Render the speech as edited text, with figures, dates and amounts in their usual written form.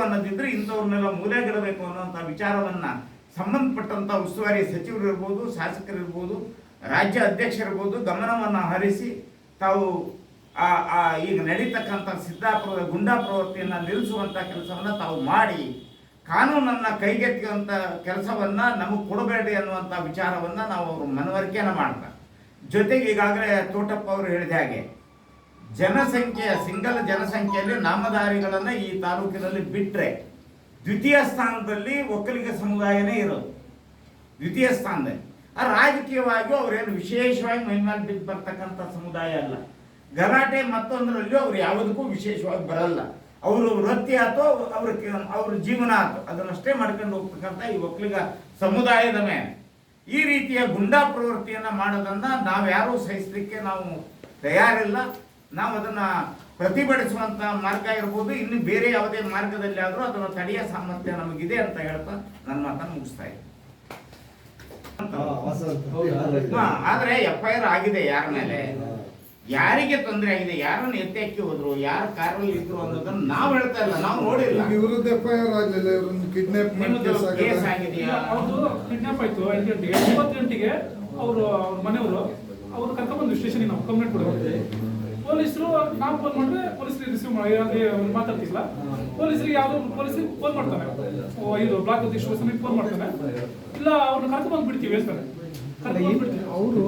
ಅನ್ನೋದಿದ್ರೆ ಇಂಥವ್ರನ್ನೆಲ್ಲ ಮೂಲೆಗಿಡಬೇಕು ಅನ್ನುವಂಥ ವಿಚಾರವನ್ನ ಸಂಬಂಧಪಟ್ಟಂತ ಉಸ್ತುವಾರಿ ಸಚಿವರು ಇರ್ಬೋದು, ಶಾಸಕರಿರ್ಬೋದು, ರಾಜ್ಯ ಅಧ್ಯಕ್ಷರಿರ್ಬೋದು ಗಮನವನ್ನು ಹರಿಸಿ ತಾವು ಈಗ ನಡೀತಕ್ಕಂಥ ಸಿದ್ದಾಪುರದ ಗುಂಡಾ ಪ್ರವೃತ್ತಿಯನ್ನು ನಿಲ್ಲಿಸುವಂಥ ಕೆಲಸವನ್ನು ತಾವು ಮಾಡಿ ಕಾನೂನನ್ನು ಕೈಗೆತ್ತಿಯುವಂಥ ಕೆಲಸವನ್ನು ನಮಗೆ ಕೊಡಬೇಡಿ ಅನ್ನುವಂಥ ವಿಚಾರವನ್ನು ನಾವು ಅವರು ಮನವರಿಕೆಯನ್ನು ಮಾಡ್ತಾರೆ. ಜೊತೆಗೆ ಈಗಾಗಲೇ ತೋಟಪ್ಪ ಅವರು ಹೇಳಿದ ಹಾಗೆ ಜನಸಂಖ್ಯೆಯ ಸಿಂಗಲ್ ಜನಸಂಖ್ಯೆಯಲ್ಲಿ ನಾಮಧಾರಿಗಳನ್ನು ಈ ತಾಲೂಕಿನಲ್ಲಿ ಬಿಟ್ಟರೆ ದ್ವಿತೀಯ ಸ್ಥಾನದಲ್ಲಿ ಒಕ್ಕಲಿಗ ಸಮುದಾಯನೇ ಇರೋದು. ದ್ವಿತೀಯ ಸ್ಥಾನದಲ್ಲಿ ರಾಜಕೀಯವಾಗಿ ಅವರೇನು ವಿಶೇಷವಾಗಿ ಮೈಮೇಲೆ ಬಿದ್ದು ಬರ್ತಕ್ಕಂಥ ಸಮುದಾಯ ಅಲ್ಲ. ಗಲಾಟೆ ಮತ್ತೊಂದರಲ್ಲಿಯೂ ಅವ್ರು ಯಾವುದಕ್ಕೂ ವಿಶೇಷವಾಗಿ ಬರಲ್ಲ. ಅವರು ವೃತ್ತಿ ಆಯ್ತು, ಅವ್ರ ಜೀವನ ಆಯ್ತು, ಅದನ್ನಷ್ಟೇ ಮಾಡ್ಕೊಂಡು ಹೋಗ್ತಕ್ಕಂಥ ಈ ಒಕ್ಕಲಿಗ ಸಮುದಾಯದ ಮೇಲೆ ಈ ರೀತಿಯ ಗುಂಡಾ ಪ್ರವೃತ್ತಿಯನ್ನು ಮಾಡೋದನ್ನ ನಾವ್ಯಾರೂ ಸಹಿಸಲಿಕ್ಕೆ ನಾವು ತಯಾರಿಲ್ಲ. ನಾವು ಅದನ್ನು ಪ್ರತಿಭಟಿಸುವಂಥ ಮಾರ್ಗ ಇರ್ಬೋದು, ಇನ್ನು ಬೇರೆ ಯಾವುದೇ ಮಾರ್ಗದಲ್ಲಿ ಆದರೂ ಅದನ್ನು ತಡೆಯೋ ಸಾಮರ್ಥ್ಯ ನಮಗಿದೆ ಅಂತ ಹೇಳ್ತಾ ನನ್ನ ಮಾತನ್ನು ಮುಗಿಸ್ತಾ ಇದ್ದೀನಿ. ಆದರೆ FIR ಆಗಿದೆ ಯಾರ ಮೇಲೆ, ಯಾರಿಗೆ ತೊಂದರೆ ಆಗಿದೆ, ಯಾರನ್ನು ಎತ್ತಿ ಹೋದ್ರು, ಯಾರು ಕಾರಲ್ಲಿ ಇದ್ರು ಅನ್ನೋದನ್ನು ನಾವು ಹೇಳ್ತಾ ಇಲ್ಲ, ನಾವು ನೋಡಿಲ್ಲ. ವಿರುದ್ಧ FIR ಆಗಲಿಲ್ಲ, ಇವರನ್ನು ಕಿಡ್ನಾಪ್ ಕೇಸ್ ಆಗಿದೆಯಾ? ಹೌದು, ಕಿಡ್ನಾಪ್ ಆಯ್ತು. 5 ಗಂಟೆಗೆ 9 ಗಂಟೆಗೆ ಅವ್ರ ಮನೆಯವರು ಅವ್ರು ಕರ್ಕೊಂಡ್ಬಂದು ಸ್ಟೇಷನ್ಗೆ ನಾವು ಕಂಪ್ಲೇಂಟ್ ಕೊಡೋದು. ಪೊಲೀಸರು ನಾವು ಫೋನ್ ಮಾಡಿದ್ರೆ ಪೊಲೀಸರಿಗೆ ರಿಸೀವ್ ಮಾಡಿ ಮಾತಾಡ್ತಿಲ್ಲ. ಪೊಲೀಸರಿಗೆ ಯಾವುದೋ ಪೊಲೀಸರಿಗೆ ಫೋನ್ ಮಾಡ್ತಾನೆ, ಇದು ಬ್ಲಾಕ್ ಅಧ್ಯಕ್ಷ ಫೋನ್ ಮಾಡ್ತಾನೆ, ಇಲ್ಲ ಅವ್ರನ್ನ ಕರ್ಕೊಂಡ್ಬಂದು ಬಿಡ್ತೀವಿ ಹೇಳ್ತಾರೆ. ಅವರು